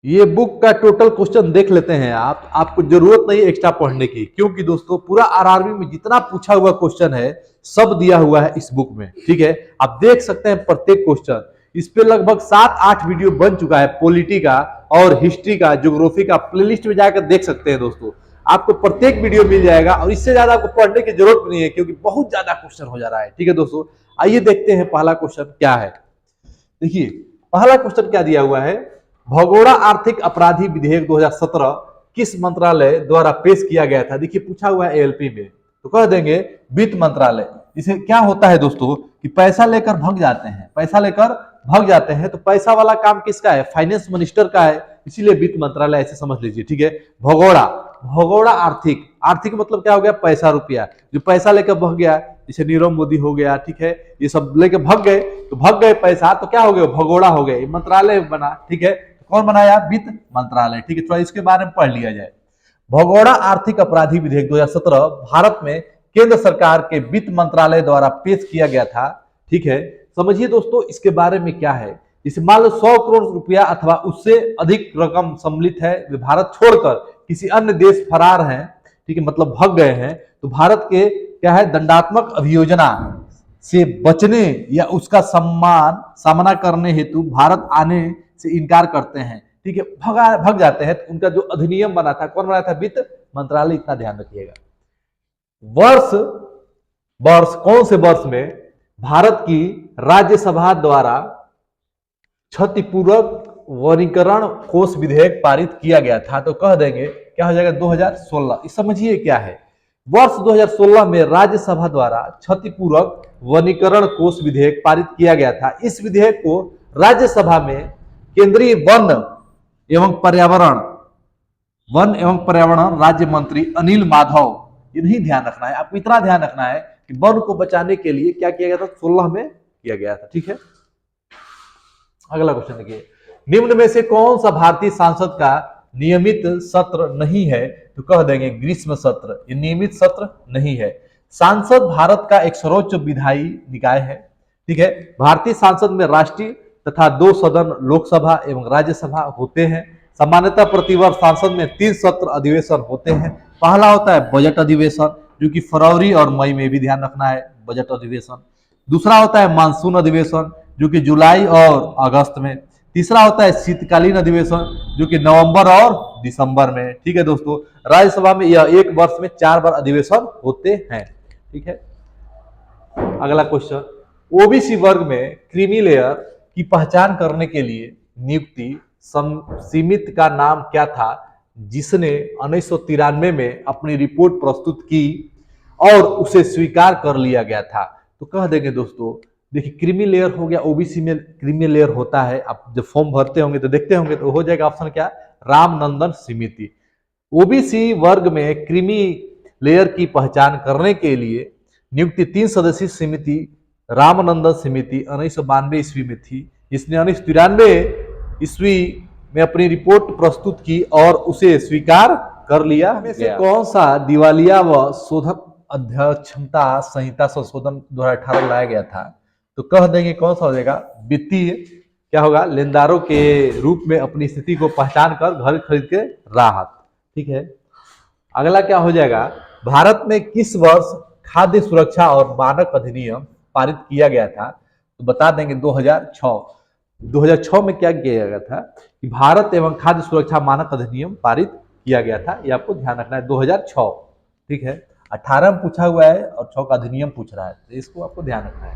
ये बुक का total question देख लेते हैं आप, आपको जरूरत नहीं एक्स्ट्रा पढ़ने की, क्योंकि दोस्तों पूरा आरआरबी में जितना पूछा हुआ क्वेश्चन है सब दिया हुआ है इस बुक में। ठीक है, आप देख सकते हैं प्रत्येक क्वेश्चन, इस पे लगभग 7-8 वीडियो बन चुका है, पॉलिटी का और हिस्ट्री का, ज्योग्राफी का, प्लेलिस्ट में जाकर देख सकते हैं दोस्तों, आपको प्रत्येक वीडियो मिल जाएगा और इससे ज्यादा आपको पढ़ने की जरूरत नहीं है, क्योंकि बहुत ज्यादा क्वेश्चन हो जा रहा है। ठीक है दोस्तों, आइए देखते हैं पहला क्वेश्चन क्या है। देखिए पहला क्वेश्चन क्या दिया हुआ है, भगोड़ा आर्थिक अपराधी विधेयक 2017 किस मंत्रालय द्वारा पेश किया गया था। देखिए पूछा हुआ है एएलपी में, तो कह देंगे वित्त मंत्रालय। इसे क्या होता है दोस्तों कि पैसा लेकर भग जाते हैं, पैसा लेकर भग जाते हैं, तो पैसा वाला काम किसका है, फाइनेंस मिनिस्टर का है, इसीलिए वित्त मंत्रालय ऐसे समझ लीजिए। ठीक है, भगोड़ा, भगोड़ा आर्थिक, आर्थिक मतलब क्या हो गया, पैसा रुपया, जो पैसा लेकर भग गया, जैसे नीरव मोदी हो गया। ठीक है, ये सब लेके भग गए, तो भग गए पैसा, तो क्या हो गया, भगोड़ा हो गए, मंत्रालय बना। ठीक है, कौन बनाया, वित्त मंत्रालय। ठीक है, थोड़ा इसके बारे में पढ़ लिया जाए। भगोड़ा आर्थिक अपराधी विधेयक 2017 भारत में केंद्र सरकार के वित्त मंत्रालय द्वारा पेश किया गया था। ठीक है, समझिए दोस्तों इसके बारे में क्या है। इसे मान लो 100 करोड़ रुपया अथवा उससे अधिक रकम सम्मिलित है, वे भारत छोड़कर किसी अन्य देश फरार हैं, ठीक है, मतलब भग गए हैं, तो भारत के क्या है, दंडात्मक अभियोजना से बचने या उसका सामना करने हेतु भारत आने से इनकार करते हैं। ठीक है, भग जाते हैं, तो उनका जो अधिनियम बना था, कौन बना था, वित्त मंत्रालय, इतना ध्यान रखिएगा। वर्ष वर्ष कौन से वर्ष में भारत की राज्यसभा द्वारा क्षतिपूरक वनीकरण कोष विधेयक पारित किया गया था, तो कह देंगे क्या हो जाएगा, 2016। इस समझिए क्या है, वर्ष 2016 में राज्यसभा द्वारा क्षतिपूरक वनीकरण कोष विधेयक पारित किया गया था। इस विधेयक को राज्यसभा में केंद्रीय वन एवं पर्यावरण राज्य मंत्री अनिल माधव, इन्हीं ध्यान रखना है, आपको इतना ध्यान रखना है कि वन को बचाने के लिए क्या किया गया था, 16 में किया गया था। ठीक है, अगला क्वेश्चन देखिए, निम्न में से कौन सा भारतीय सांसद का नियमित सत्र नहीं है, तो कह देंगे ग्रीष्म सत्र, ये नियमित सत्र नहीं है। सांसद भारत का एक सर्वोच्च विधायी निकाय है। ठीक है, भारतीय सांसद में राष्ट्रीय तथा 2 सदन लोकसभा एवं राज्यसभा होते हैं। सामान्यतः प्रतिवर्ष सांसद में 3 सत्र अधिवेशन होते हैं। पहला होता है बजट अधिवेशन, जो कि फरवरी और मई में, भी ध्यान रखना है, बजट अधिवेशन। दूसरा होता है मानसून अधिवेशन, जो कि जुलाई और अगस्त में। तीसरा होता है शीतकालीन अधिवेशन, जो कि नवंबर और दिसंबर में। ठीक है दोस्तों, राज्यसभा में यह एक वर्ष में 4 बार अधिवेशन होते हैं। ठीक है, अगला क्वेश्चन, ओबीसी वर्ग में क्रीमी लेयर की पहचान करने के लिए नियुक्ति समिति का नाम क्या था, जिसने 1993 में अपनी रिपोर्ट प्रस्तुत की और उसे स्वीकार कर लिया गया था, तो कह देंगे दोस्तों, देखिए क्रीमी लेयर हो गया, ओबीसी में क्रीमी लेयर होता है, आप जब फॉर्म भरते होंगे तो देखते होंगे, तो हो जाएगा ऑप्शन क्या, रामनंदन समिति। ओबीसी वर्ग में क्रीमी लेयर की पहचान करने के लिए नियुक्ति 3 सदस्यीय समिति रामनंदन समिति 1992 ईस्वी में थी। इसने 1993 ईस्वी में अपनी रिपोर्ट प्रस्तुत की और उसे स्वीकार कर लिया गया। कौन सा दिवालिया व शोधक अध्यक्षता संहिता संशोधन 2018 लाया गया था, तो कह देंगे कौन सा हो जाएगा, वित्तीय क्या होगा, लेनदारों के रूप में अपनी स्थिति को पहचान कर घर खरीद के राहत। ठीक है, अगला क्या हो जाएगा, भारत में किस वर्ष खाद्य सुरक्षा और मानक अधिनियम पारित किया गया था, तो बता देंगे 2006। 2006 में क्या किया गया था कि भारत एवं खाद्य सुरक्षा मानक अधिनियम पारित किया गया था, ये आपको ध्यान रखना है, 2006। ठीक है, 18 में पूछा हुआ है और 6 का अधिनियम पूछ रहा है, तो इसको आपको ध्यान रखना है।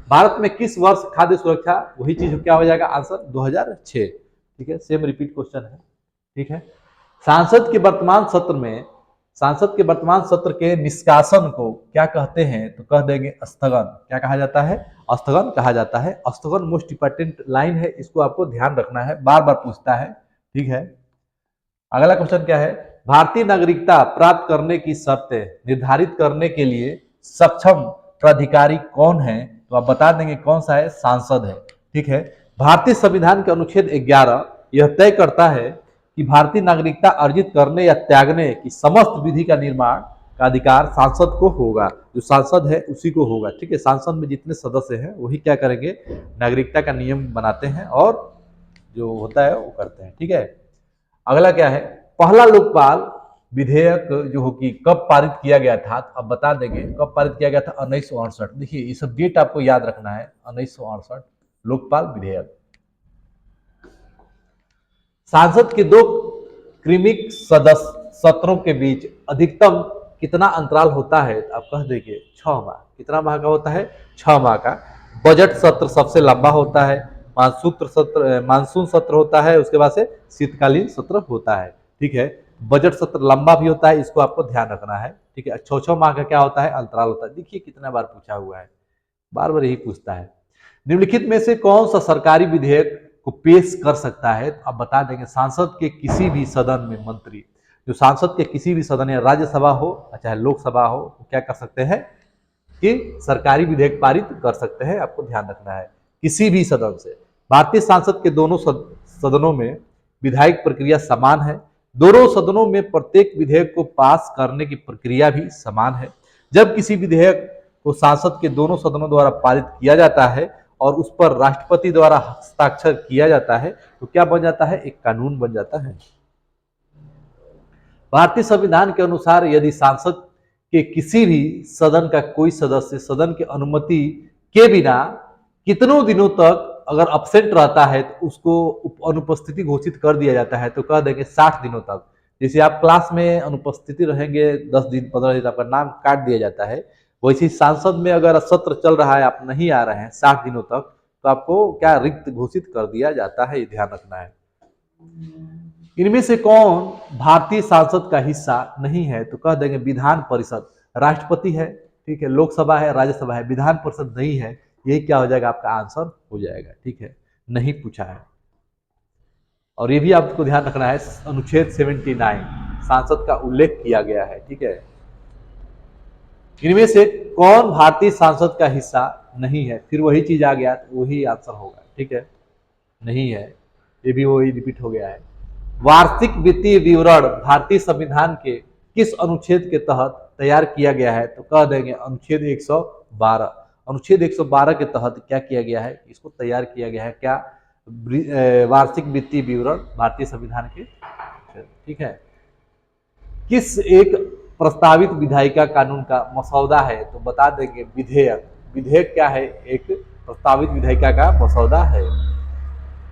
भारत में किस वर्ष खाद्य सुरक्षा, वही चीज क्या हो जाएगा, आंसर 2006। ठीक है, सेम रिपीट क्वेश्चन है। ठीक है, संसद के वर्तमान सत्र के निष्कासन को क्या कहते हैं, तो कह देंगे स्थगन। क्या कहा जाता है, स्थगन कहा जाता है। स्थगन मोस्ट इंपॉर्टेंट लाइन है, इसको आपको ध्यान रखना है, बार बार पूछता है। ठीक है, अगला क्वेश्चन क्या है, भारतीय नागरिकता प्राप्त करने की शर्तें निर्धारित करने के लिए सक्षम प्राधिकारी कौन है, तो आप बता देंगे कौन सा है, सांसद है। ठीक है, भारतीय संविधान के अनुच्छेद 11 यह तय करता है कि भारतीय नागरिकता अर्जित करने या त्यागने की समस्त विधि का निर्माण का अधिकार सांसद को होगा, जो सांसद है उसी को होगा। ठीक है, सांसद में जितने सदस्य हैं वही क्या करेंगे, नागरिकता का नियम बनाते हैं और जो होता है वो करते हैं। ठीक है, अगला क्या है, पहला लोकपाल विधेयक जो हो कि कब पारित किया गया था, अब बता देंगे कब पारित किया गया था, 1968। देखिए ये सब डेट आपको याद रखना है, 1968 लोकपाल विधेयक। सांसद के दो क्रमिक सदस्य सत्रों के बीच अधिकतम कितना अंतराल होता है, आप कह देखिए 6 माह। कितना माह का होता है, 6 माह का। बजट सत्र सबसे लंबा होता है, मानसून सत्र होता है, उसके बाद से शीतकालीन सत्र होता है। ठीक है, बजट सत्र लंबा भी होता है, इसको आपको ध्यान रखना है। ठीक है, 6-6 माह का क्या होता है, अंतराल होता है। देखिए कितना बार पूछा हुआ है, बार बार यही पूछता है। निम्नलिखित में से कौन सा सरकारी विधेयक को पेश कर सकता है, तो आप बता देंगे सांसद के किसी भी सदन में मंत्री, जो सांसद के किसी भी सदन या राज्यसभा हो चाहे लोकसभा हो, तो क्या कर सकते हैं कि सरकारी विधेयक पारित कर सकते हैं। आपको ध्यान रखना है, किसी भी सदन से। भारतीय संसद के दोनों सदनों में विधायिक प्रक्रिया समान है। दोनों सदनों में प्रत्येक विधेयक को पास करने की प्रक्रिया भी समान है। जब किसी विधेयक को संसद के दोनों सदनों द्वारा पारित किया जाता है और उस पर राष्ट्रपति द्वारा हस्ताक्षर किया जाता है, तो क्या बन जाता है, एक कानून बन जाता है। भारतीय संविधान के अनुसार यदि सांसद के किसी भी सदन का कोई सदस्य सदन की अनुमति के बिना कितनों दिनों तक अगर अब्सेंट रहता है तो उसको अनुपस्थिति घोषित कर दिया जाता है, तो कह देंगे 60 दिनों तक। जैसे आप क्लास में अनुपस्थिति रहेंगे 10 दिन 15 दिन, आपका नाम काट दिया जाता है, वैसे सांसद में अगर सत्र चल रहा है, आप नहीं आ रहे हैं 60 दिनों तक, तो आपको क्या रिक्त घोषित कर दिया जाता है, ये ध्यान रखना है। इनमें से कौन भारतीय संसद का हिस्सा नहीं है, तो कह देंगे विधान परिषद। राष्ट्रपति है, ठीक है, लोकसभा है, राज्यसभा है, विधान परिषद नहीं है, यही क्या हो जाएगा, आपका आंसर हो जाएगा। ठीक है, नहीं पूछा है। और ये भी आपको ध्यान रखना है, अनुच्छेद 79 सांसद का उल्लेख किया गया है। ठीक है, इनमें से कौन भारतीय संसद का हिस्सा नहीं है, फिर वही चीज आ गया, तो वही आंसर होगा। ठीक है, नहीं है, ये भी वही रिपीट हो गया है। वार्षिक वित्तीय विवरण भारतीय संविधान के किस अनुच्छेद के तहत तैयार किया गया है, तो कह देंगे अनुच्छेद 112। अनुच्छेद 112 के तहत क्या किया गया है, इसको तैयार किया गया है, क्या, वार्षिक वित्तीय विवरण भारतीय संविधान के। ठीक है, किस एक प्रस्तावित विधायिका कानून का मसौदा है, तो बता देंगे विधेयक। विधेयक क्या है, एक प्रस्तावित विधायिका का मसौदा है।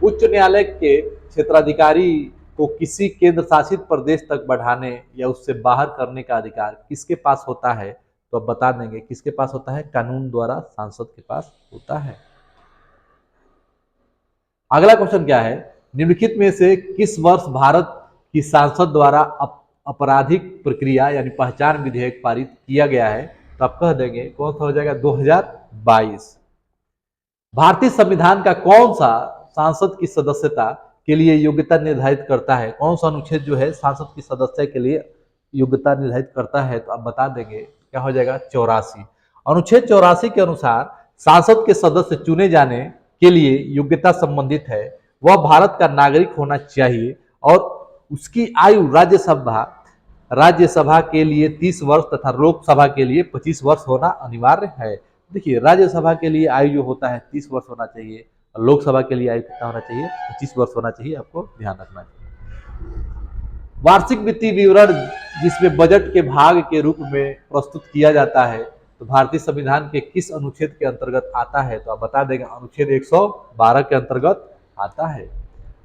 उच्च न्यायालय के क्षेत्राधिकारी को किसी केंद्र शासित प्रदेश तक बढ़ाने या उससे बाहर करने का अधिकार किसके पास होता है, तो अब बता देंगे किसके पास होता है, कानून द्वारा सांसद के पास होता है। अगला क्वेश्चन क्या है, निम्नलिखित में से किस वर्ष भारत की संसद द्वारा आपराधिक प्रक्रिया यानी पहचान विधेयक पारित किया गया है, तो आप कह देंगे कौन सा हो जाएगा, 2022। भारतीय संविधान का कौन सा सांसद की सदस्यता के लिए योग्यता निर्धारित करता है, कौन सा अनुच्छेद जो है सांसद की सदस्य के लिए योग्यता निर्धारित करता है, तो आप बता देंगे क्या हो जाएगा, 84। अनुच्छेद 84 के अनुसार सांसद के सदस्य चुने जाने के लिए योग्यता संबंधित है, वह भारत का नागरिक होना चाहिए और उसकी आयु राज्यसभा के लिए 30 वर्ष तथा लोकसभा के लिए 25 वर्ष होना अनिवार्य है। देखिए राज्यसभा के लिए आयु जो होता है 30 वर्ष होना चाहिए, और लोकसभा के लिए आयु कितना होना चाहिए, 25 वर्ष होना चाहिए, आपको ध्यान रखना चाहिए। वार्षिक वित्तीय विवरण जिसमें बजट के भाग के रूप में प्रस्तुत किया जाता है, तो भारतीय संविधान के किस अनुच्छेद के अंतर्गत आता है, तो आप बता देंगे अनुच्छेद 112 के अंतर्गत आता है।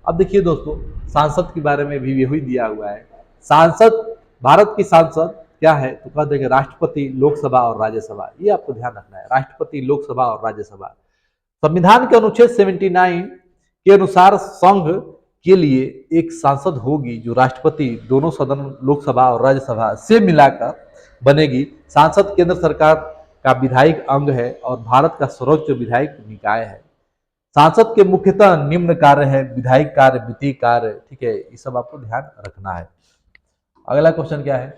अब देखिए दोस्तों, सांसद के बारे में भी यही दिया हुआ है। सांसद, भारत की सांसद क्या है, तो कह देंगे राष्ट्रपति, लोकसभा और राज्यसभा। ये आपको ध्यान रखना है, राष्ट्रपति, लोकसभा और राज्यसभा। संविधान के अनुच्छेद 79 के अनुसार संघ के लिए एक सांसद होगी जो राष्ट्रपति, दोनों सदन लोकसभा और राज्यसभा से मिलाकर बनेगी। सांसद केंद्र सरकार का विधायिक अंग है और भारत का सर्वोच्च विधायिक निकाय है। सांसद के मुख्यतः निम्न कार्य है, विधायिक कार्य, वित्तीय कार्य। ठीक है, ये सब आपको ध्यान रखना है। अगला क्वेश्चन क्या है,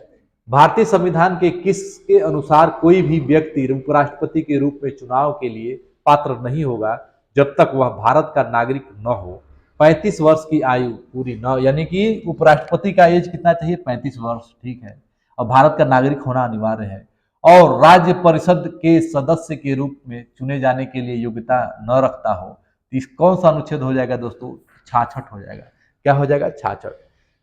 भारतीय संविधान के किसके अनुसार कोई भी व्यक्ति उपराष्ट्रपति के रूप में चुनाव के लिए पात्र नहीं होगा जब तक वह भारत का नागरिक न हो, 35 वर्ष की आयु पूरी न, यानी कि उपराष्ट्रपति का एज कितना चाहिए, 35 वर्ष। ठीक है, और भारत का नागरिक होना अनिवार्य है, और राज्य परिषद के सदस्य के रूप में चुने जाने के लिए योग्यता न रखता हो। तो कौन सा अनुच्छेद हो जाएगा दोस्तों, 66 हो जाएगा। क्या हो जाएगा, 66।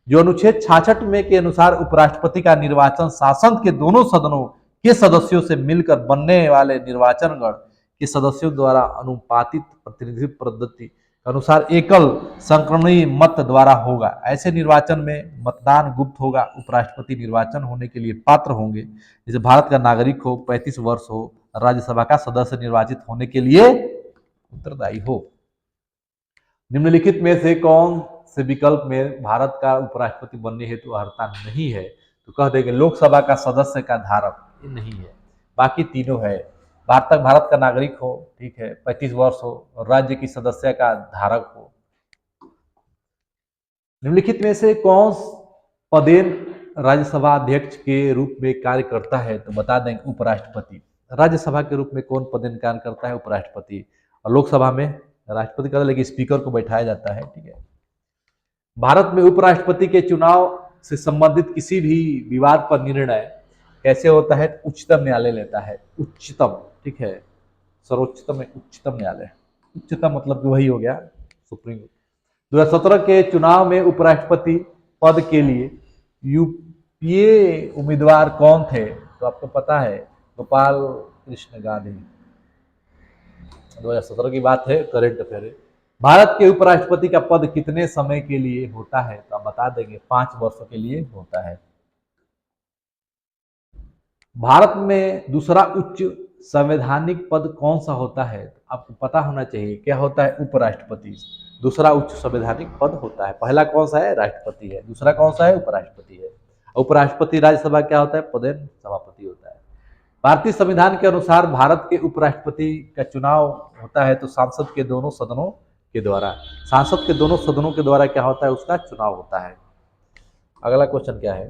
जो अनुच्छेद 66 में के अनुसार उपराष्ट्रपति का निर्वाचन संसद के दोनों सदनों के सदस्यों से मिलकर बनने वाले निर्वाचन गण के सदस्यों द्वारा अनुपातित प्रतिनिधित्व पद्धति के अनुसार एकल संक्रमणीय मत द्वारा होगा। ऐसे निर्वाचन में मतदान गुप्त होगा। उपराष्ट्रपति निर्वाचन होने के लिए पात्र होंगे जैसे भारत का नागरिक हो, 35 वर्ष हो, राज्यसभा का सदस्य निर्वाचित होने के लिए उत्तरदायी हो। निम्नलिखित में से कौन से विकल्प में भारत का उपराष्ट्रपति बनने हेतु अर्हता नहीं है? तो कह देंगे लोकसभा का सदस्य का धारक, ये नहीं है। बाकी तीनों है। भारत का नागरिक हो, ठीक है, 35 वर्ष हो और राज्य की सदस्य का धारक हो। निम्नलिखित में से कौन पदेन राज्यसभा अध्यक्ष के रूप में कार्य करता है? तो बता देंगे उपराष्ट्रपति। राज्यसभा के रूप में कौन पदेन कार्य करता है? उपराष्ट्रपति। और लोकसभा में राष्ट्रपति का, लेकिन स्पीकर को बैठाया जाता है, ठीक है। भारत में उपराष्ट्रपति के चुनाव से संबंधित किसी भी विवाद पर निर्णय कैसे होता है? उच्चतम न्यायालय लेता है। उच्चतम, ठीक है, सर्वोच्चतम में उच्चतम न्यायालय। उच्चतम मतलब कि वही हो गया सुप्रीम कोर्ट। 2017 के चुनाव में उपराष्ट्रपति पद के लिए यूपीए उम्मीदवार कौन थे? तो आपको पता है, गोपाल कृष्ण गांधी। 2017 की बात है, करंट अफेयर है। भारत के उपराष्ट्रपति का पद कितने समय के लिए होता है? तो आप बता देंगे 5 वर्षों के लिए होता है। भारत में दूसरा उच्च संवैधानिक पद कौन सा होता है? आपको पता होना चाहिए, क्या होता है? उपराष्ट्रपति दूसरा उच्च संवैधानिक पद होता है। पहला कौन सा है? राष्ट्रपति है। दूसरा कौन सा है? उपराष्ट्रपति है। उपराष्ट्रपति राज्यसभा क्या होता है? पदेन सभापति होता है। भारतीय संविधान के अनुसार भारत के उपराष्ट्रपति का चुनाव होता है तो सांसद के दोनों सदनों के द्वारा। सांसद के दोनों सदनों के द्वारा क्या होता है? उसका चुनाव होता है। अगला क्वेश्चन क्या है?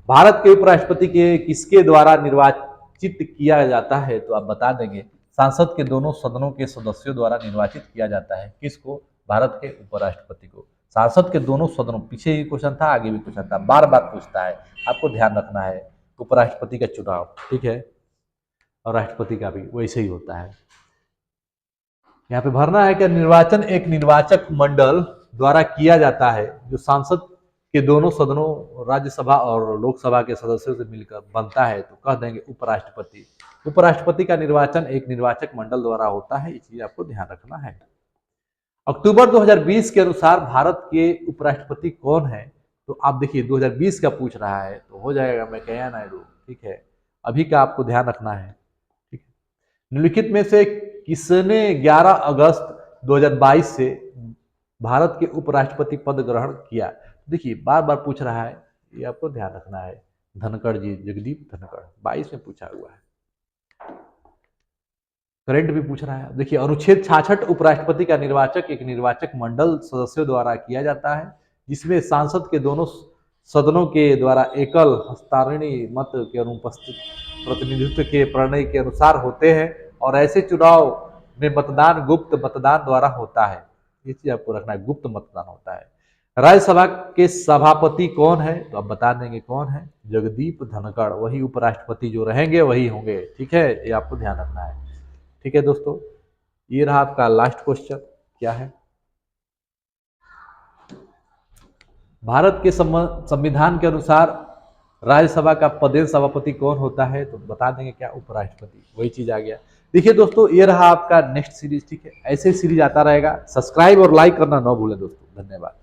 भारत के उपराष्ट्रपति के किसके द्वारा निर्वाचित किया जाता है? तो आप बता देंगे सांसद के दोनों सदनों के सदस्यों द्वारा निर्वाचित किया जाता है। किसको? भारत के उपराष्ट्रपति को। सांसद के दोनों सदनों, पीछे ही क्वेश्चन था, आगे भी क्वेश्चन था, बार बार पूछता है, आपको ध्यान रखना है। उपराष्ट्रपति का चुनाव, ठीक है, और राष्ट्रपति का भी वैसे ही होता है। यहाँ पे भरना है कि निर्वाचन एक निर्वाचक मंडल द्वारा किया जाता है जो सांसद के दोनों सदनों, राज्यसभा और लोकसभा के सदस्यों से मिलकर बनता है। तो कह देंगे उपराष्ट्रपति। उपराष्ट्रपति का निर्वाचन एक निर्वाचक मंडल द्वारा होता है, इस चीज आपको ध्यान रखना है। अक्टूबर 2020 के अनुसार भारत के उपराष्ट्रपति कौन है? तो आप देखिए 2020 का पूछ रहा है तो हो जाएगा वेंकैया नायडू, ठीक है। अभी का आपको ध्यान रखना है, ठीक है। निम्नलिखित में से किसने 11 अगस्त 2022 से भारत के उपराष्ट्रपति पद ग्रहण किया? देखिए बार बार पूछ रहा है, ये आपको ध्यान रखना है। धनखड़ जी, जगदीप धनखड़, 22 में पूछा हुआ है। करंट भी पूछ रहा है। देखिए अनुच्छेद 66 उपराष्ट्रपति का निर्वाचक एक निर्वाचक मंडल सदस्यों द्वारा किया जाता है जिसमें सांसद के दोनों सदनों के द्वारा एकल हस्ताक्षरी मत के अनुपस्थित प्रतिनिधित्व के प्रणय के अनुसार होते हैं और ऐसे चुनाव में मतदान गुप्त मतदान द्वारा होता है। ये चीज आपको रखना है, गुप्त मतदान होता है। राज्यसभा के सभापति कौन है? तो आप बता देंगे कौन है? जगदीप धनखड़। वही उपराष्ट्रपति जो रहेंगे वही होंगे, ठीक है, ये आपको ध्यान रखना है। ठीक है दोस्तों, ये रहा आपका लास्ट क्वेश्चन। क्या है? भारत के संविधान के अनुसार राज्यसभा का पदेन सभापति कौन होता है? तो बता देंगे क्या? उपराष्ट्रपति। वही चीज आ गया। देखिए दोस्तों, ये रहा आपका नेक्स्ट सीरीज, ठीक है। ऐसे सीरीज आता रहेगा। सब्सक्राइब और लाइक करना ना भूलें दोस्तों। धन्यवाद।